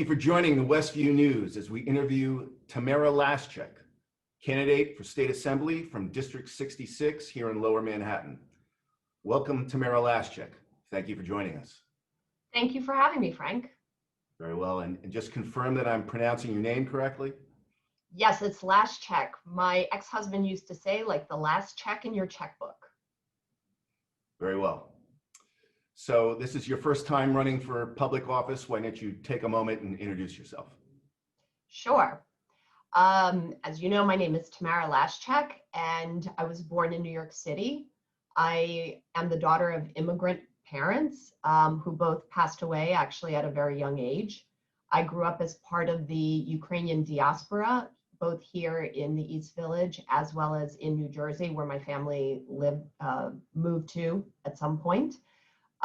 you for joining the WestView News as we interview Tamara Lashchyk, candidate for State Assembly from District 66 here in Lower Manhattan. Welcome, Tamara Lashchyk. Thank you for joining us. Thank you for having me, Frank. Very well, and just confirm that I'm pronouncing your name correctly? Yes, it's Lashchyk. My ex-husband used to say, like the last check in your checkbook. Very well. So this is your first time running for public office. Why don't you take a moment and introduce yourself? Sure. As you know, my name is Tamara Lashchyk, and I was born in New York City. I am the daughter of immigrant parents who both passed away actually at a very young age. I grew up as part of the Ukrainian diaspora, both here in the East Village as well as in New Jersey, where my family moved to at some point.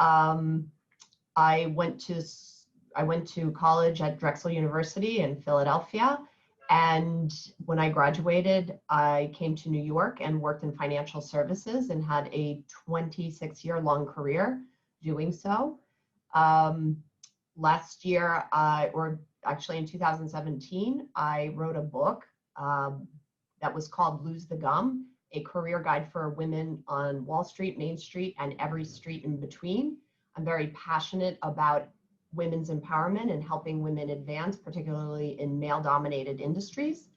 I went to college at Drexel University in Philadelphia, and when I graduated, I came to New York and worked in financial services and had a 26-year-long career doing so. Last year, or actually in 2017, I wrote a book that was called Lose the Gum, a career guide for women on Wall Street, Main Street, and every street in between. I'm very passionate about women's empowerment and helping women advance, particularly in male-dominated industries.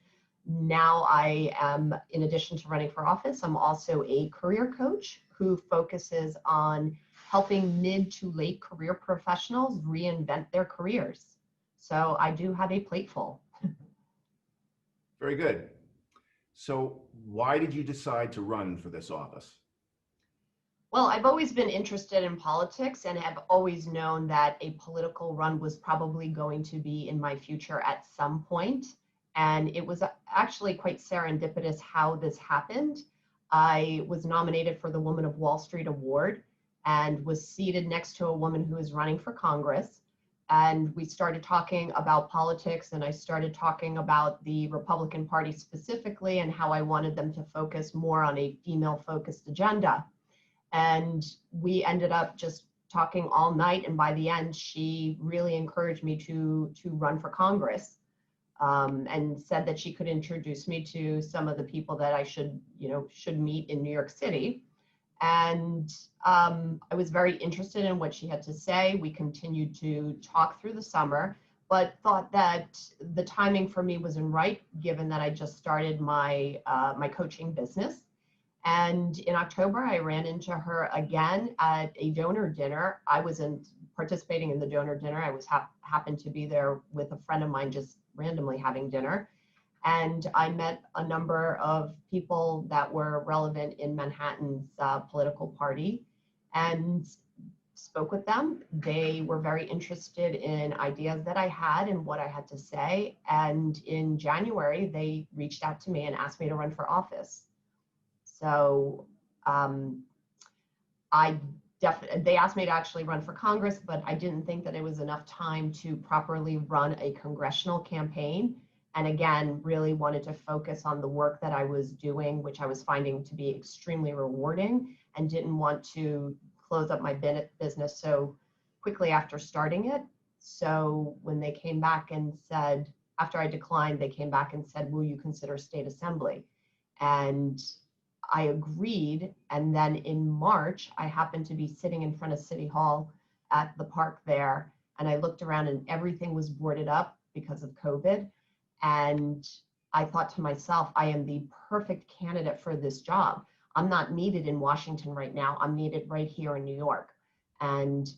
Now I am, in addition to running for office, I'm also a career coach who focuses on helping mid to late career professionals reinvent their careers. So I do have a plate full. Very good. So why did you decide to run for this office? Well, I've always been interested in politics and have always known that a political run was probably going to be in my future at some point. And it was actually quite serendipitous how this happened. I was nominated for the Woman of Wall Street Award and was seated next to a woman who was running for Congress. And we started talking about politics, and I started talking about the Republican Party specifically and how I wanted them to focus more on a female-focused agenda. And we ended up just talking all night, and by the end, she really encouraged me to run for Congress, and said that she could introduce me to some of the people that I should meet in New York City. And I was very interested in what she had to say. We continued to talk through the summer, but thought that the timing for me wasn't right, given that I just started my coaching business. And in October, I ran into her again at a donor dinner. I wasn't participating in the donor dinner. I was happened to be there with a friend of mine, just randomly having dinner. And I met a number of people that were relevant in Manhattan's political party and spoke with them. They were very interested in ideas that I had and what I had to say. And in January, they reached out to me and asked me to run for office. So they asked me to actually run for Congress, but I didn't think that it was enough time to properly run a congressional campaign. And again, really wanted to focus on the work that I was doing, which I was finding to be extremely rewarding, and didn't want to close up my business so quickly after starting it. So when they came back and said, after I declined, they came back and said, will you consider state assembly? And I agreed. And then in March, I happened to be sitting in front of City Hall at the park there. And I looked around and everything was boarded up because of COVID. And I thought to myself, I am the perfect candidate for this job. I'm not needed in Washington right now. I'm needed right here in New York. And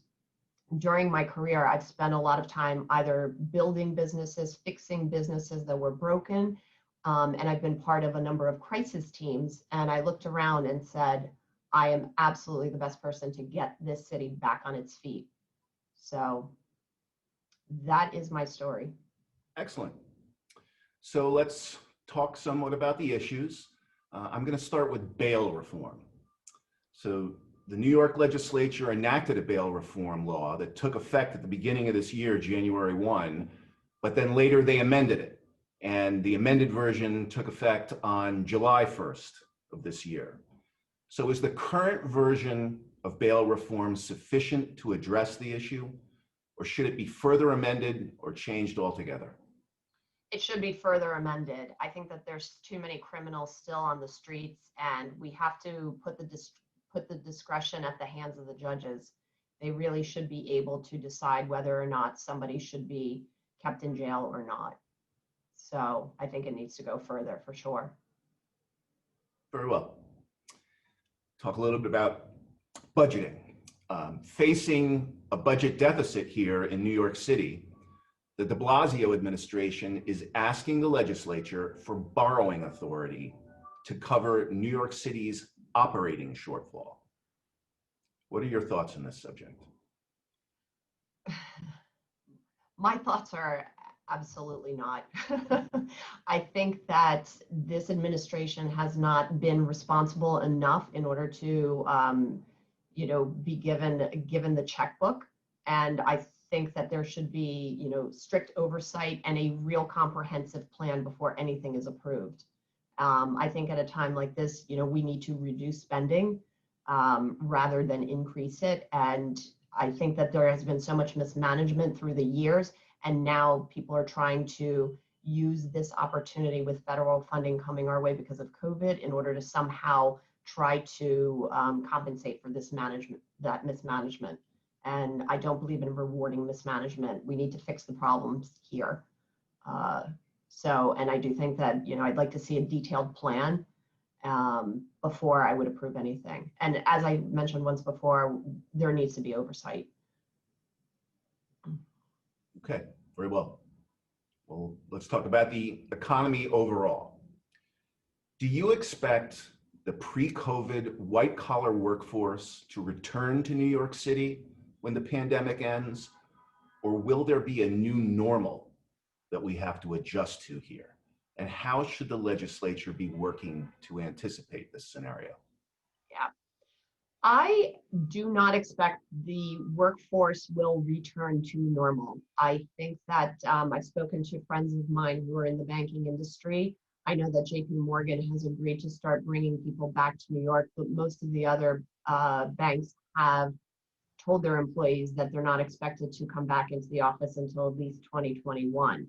during my career, I've spent a lot of time either building businesses, fixing businesses that were broken, and I've been part of a number of crisis teams. And I looked around and said, I am absolutely the best person to get this city back on its feet. So that is my story. Excellent. So let's talk somewhat about the issues. I'm going to start with bail reform. So the New York legislature enacted a bail reform law that took effect at the beginning of this year, January 1, but then later they amended it. And the amended version took effect on July 1st of this year. So is the current version of bail reform sufficient to address the issue? or should it be further amended or changed altogether? It should be further amended. I think that there's too many criminals still on the streets, and we have to put the discretion at the hands of the judges. They really should be able to decide whether or not somebody should be kept in jail or not. So I think it needs to go further for sure. Very well. Talk a little bit about budgeting. Facing a budget deficit here in New York City, the de Blasio administration is asking the legislature for borrowing authority to cover New York City's operating shortfall. What are your thoughts on this subject? My thoughts are absolutely not. I think that this administration has not been responsible enough in order to, be given the checkbook, and I think that there should be, strict oversight and a real comprehensive plan before anything is approved. I think at a time like this, we need to reduce spending rather than increase it. And I think that there has been so much mismanagement through the years, and now people are trying to use this opportunity with federal funding coming our way because of COVID in order to somehow try to compensate for that mismanagement. And I don't believe in rewarding mismanagement. We need to fix the problems here. And I do think that, I'd like to see a detailed plan before I would approve anything. And as I mentioned once before, there needs to be oversight. Okay, very well. Well, let's talk about the economy overall. Do you expect the pre-COVID white-collar workforce to return to New York City when the pandemic ends, or will there be a new normal that we have to adjust to here? And how should the legislature be working to anticipate this scenario? Yeah. I do not expect the workforce will return to normal. I think that I've spoken to friends of mine who are in the banking industry. I know that JP Morgan has agreed to start bringing people back to New York, but most of the other banks have told their employees that they're not expected to come back into the office until at least 2021.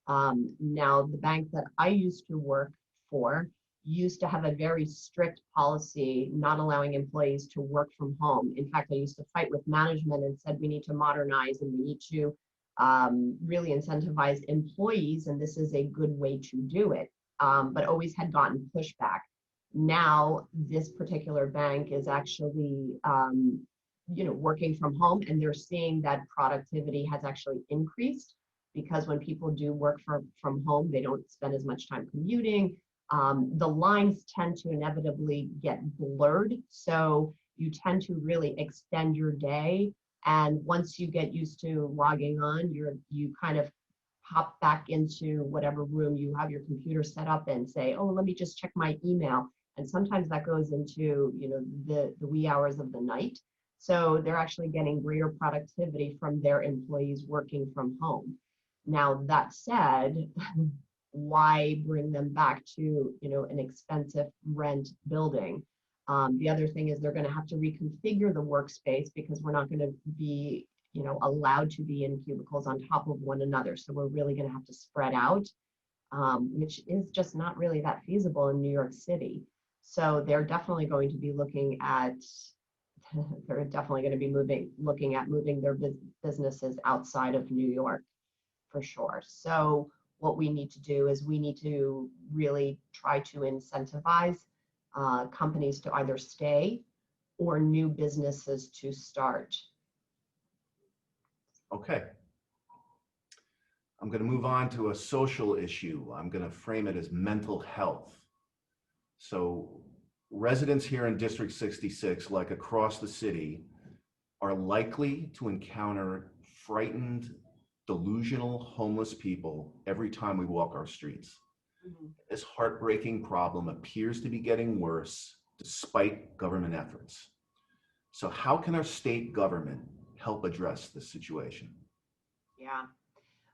Now, the bank that I used to work for used to have a very strict policy not allowing employees to work from home. In fact, I used to fight with management and said we need to modernize and we need to really incentivize employees, and this is a good way to do it, but always had gotten pushback. Now, this particular bank is actually working from home, and they're seeing that productivity has actually increased because when people do work from home, they don't spend as much time commuting. The lines tend to inevitably get blurred, so you tend to really extend your day. And once you get used to logging on, you kind of pop back into whatever room you have your computer set up and say, oh, let me just check my email. And sometimes that goes into the wee hours of the night. So they're actually getting greater productivity from their employees working from home. Now, that said, why bring them back to an expensive rent building? The other thing is they're going to have to reconfigure the workspace because we're not going to be allowed to be in cubicles on top of one another. So we're really going to have to spread out, which is just not really that feasible in New York City. So they're definitely going to be looking at moving their businesses outside of New York for sure. So what we need to do is we need to really try to incentivize companies to either stay or new businesses to start. Okay. I'm going to move on to a social issue. I'm going to frame it as mental health. So residents here in District 66, like across the city, are likely to encounter frightened, delusional homeless people every time we walk our streets. Mm-hmm. This heartbreaking problem appears to be getting worse despite government efforts. So how can our state government help address this situation? Yeah,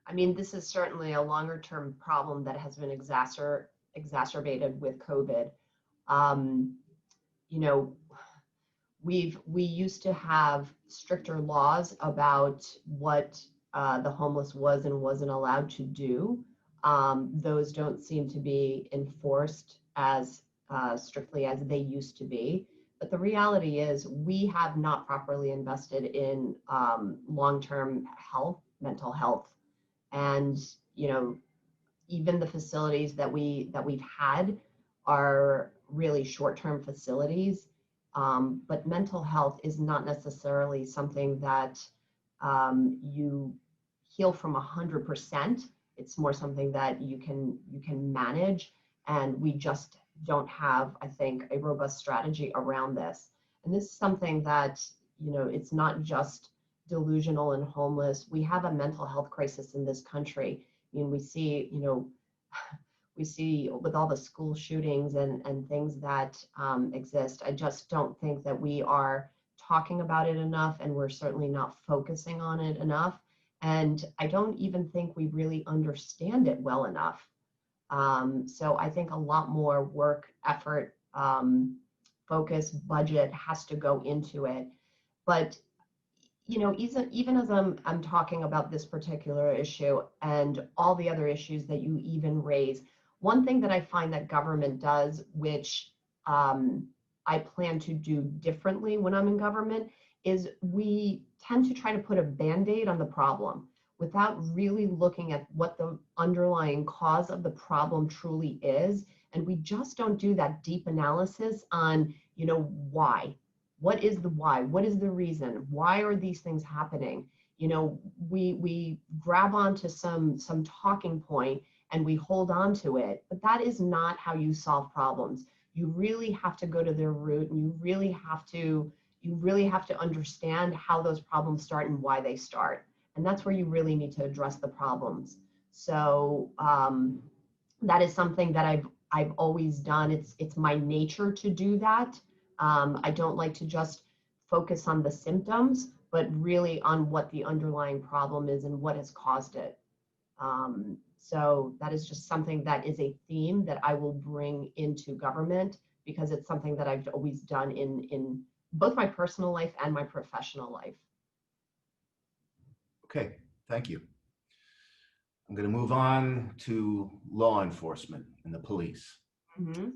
I mean, this is certainly a longer term problem that has been exacerbated with COVID. we used to have stricter laws about what the homeless was and wasn't allowed to do. Those don't seem to be enforced as strictly as they used to be. But the reality is we have not properly invested in long-term health, mental health, and you know, even the facilities that we've had are really short-term facilities. But mental health is not necessarily something that you heal from 100%. It's more something that you can manage, and we just don't have, I think, a robust strategy around this. And this is something that, you know, it's not just delusional and homeless. We have a mental health crisis in this country. I mean, we see, you know, we see with all the school shootings and things that exist. I just don't think that we are talking about it enough, and we're certainly not focusing on it enough. And I don't even think we really understand it well enough. So I think a lot more work, effort, focus, budget has to go into it. But you know, even as I'm talking about this particular issue and all the other issues that you even raise, one thing that I find that government does, which I plan to do differently when I'm in government, is we tend to try to put a Band-Aid on the problem without really looking at what the underlying cause of the problem truly is. And we just don't do that deep analysis on, you know, why. What is the why? What is the reason? Why are these things happening? You know, we grab onto some talking point and we hold on to it, but that is not how you solve problems. You really have to go to their root, and you really have to understand how those problems start and why they start. And that's where you really need to address the problems. So that is something that I've always done. It's my nature to do that. I don't like to just focus on the symptoms, but really on what the underlying problem is and what has caused it. So that is just something that is a theme that I will bring into government, because it's something that I've always done in both my personal life and my professional life. Okay, thank you. I'm going to move on to law enforcement and the police. Mm-hmm.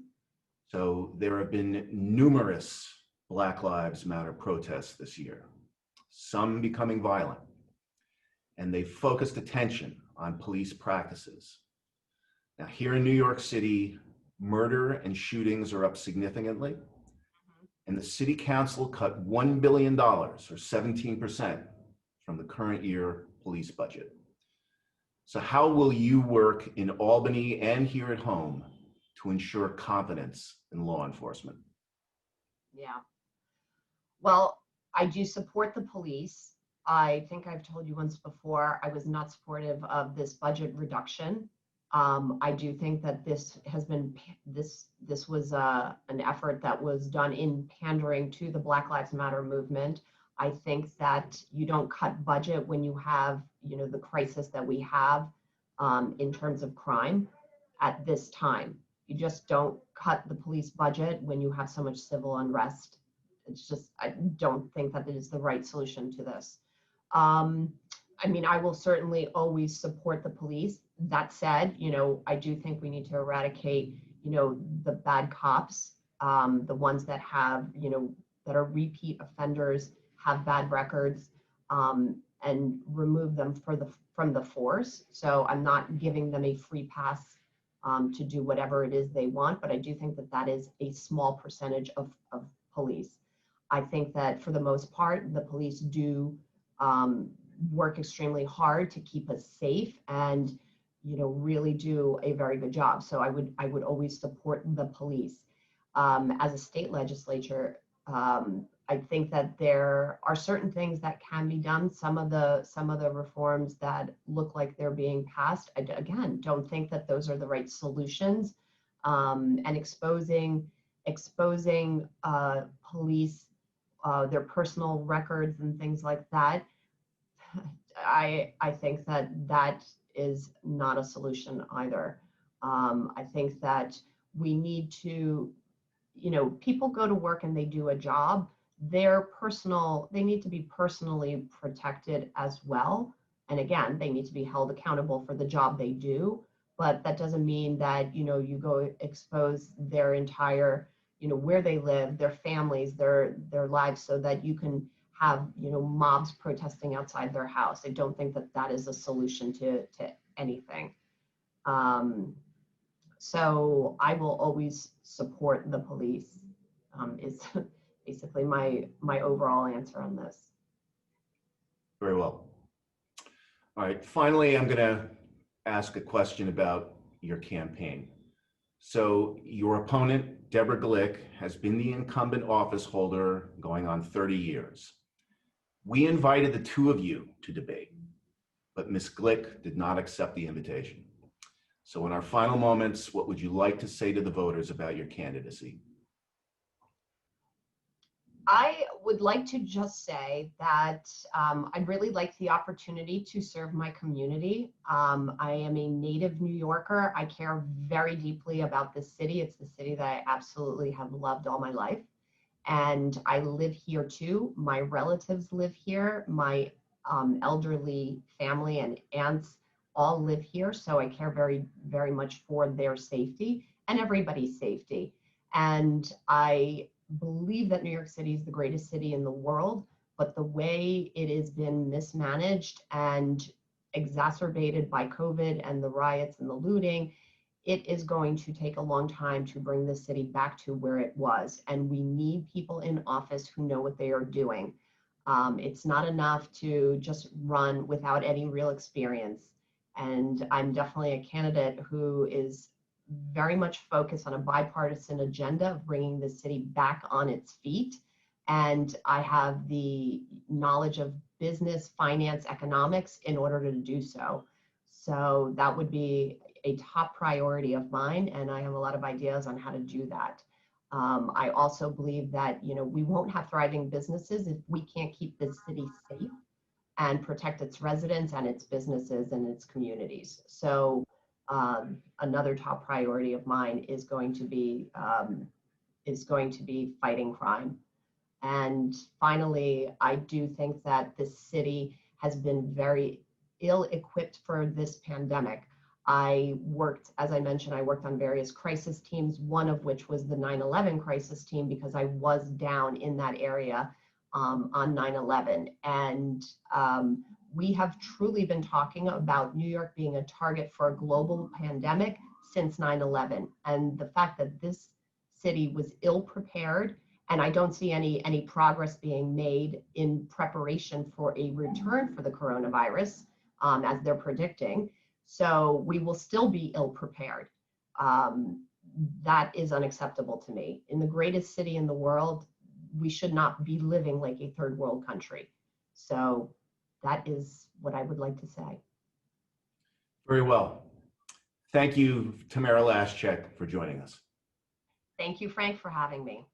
So there have been numerous Black Lives Matter protests this year, some becoming violent, and they focused attention on police practices. Now, here in New York City, murder and shootings are up significantly, and the city council cut $1 billion, or 17%, from the current year police budget. So how will you work in Albany and here at home to ensure confidence in law enforcement? Yeah. Well, I do support the police. I think I've told you once before, I was not supportive of this budget reduction. I do think that this was an effort that was done in pandering to the Black Lives Matter movement. I think that you don't cut budget when you have, you know, the crisis that we have in terms of crime at this time. You just don't cut the police budget when you have so much civil unrest. It's just, I don't think that it is the right solution to this. I mean, I will certainly always support the police. That said, you know, I do think we need to eradicate, you know, the bad cops, the ones that have, you know, that are repeat offenders, have bad records, and remove them from the force. So I'm not giving them a free pass to do whatever it is they want, but I do think that that is a small percentage of police. I think that for the most part, the police do work extremely hard to keep us safe, and you know, really do a very good job. So I would always support the police. As a state legislature, I think that there are certain things that can be done. Some of the reforms that look like they're being passed, I again don't think that those are the right solutions. And exposing police, their personal records and things like that, I think that is not a solution either. I think that we need to, you know, people go to work and they do a job. they need to be personally protected as well. And again, they need to be held accountable for the job they do, but that doesn't mean that, you go expose their entire, where they live, their families, their lives, so that you can have, mobs protesting outside their house. I don't think that that is a solution to anything. So I will always support the police, is basically my overall answer on this. Very well. All right, finally, I'm going to ask a question about your campaign. So your opponent, Deborah Glick, has been the incumbent office holder going on 30 years. We invited the two of you to debate, but Ms. Glick did not accept the invitation. So in our final moments, what would you like to say to the voters about your candidacy? I would like to just say that I'd really like the opportunity to serve my community. I am a native New Yorker. I care very deeply about this city. It's the city that I absolutely have loved all my life. And I live here too. My relatives live here. My elderly family and aunts all live here. So I care very, very much for their safety and everybody's safety. And I believe that New York City is the greatest city in the world, but the way it has been mismanaged and exacerbated by COVID and the riots and the looting, it is going to take a long time to bring the city back to where it was. And we need people in office who know what they are doing. It's not enough to just run without any real experience. And I'm definitely a candidate who is very much focused on a bipartisan agenda of bringing the city back on its feet. And I have the knowledge of business, finance, economics in order to do so. So that would be a top priority of mine. And I have a lot of ideas on how to do that. I also believe that, we won't have thriving businesses if we can't keep this city safe and protect its residents and its businesses and its communities. So another top priority of mine is going to be fighting crime. And finally, I do think that this city has been very ill-equipped for this pandemic. As I mentioned, I worked on various crisis teams, one of which was the 9/11 crisis team, because I was down in that area on 9/11. And we have truly been talking about New York being a target for a global pandemic since 9/11. And the fact that this city was ill prepared, and I don't see any progress being made in preparation for a return for the coronavirus, as they're predicting. So we will still be ill prepared. That is unacceptable to me. In the greatest city in the world, we should not be living like a third world country. So that is what I would like to say. Very well. Thank you, Tamara Lashchyk, for joining us. Thank you, Frank, for having me.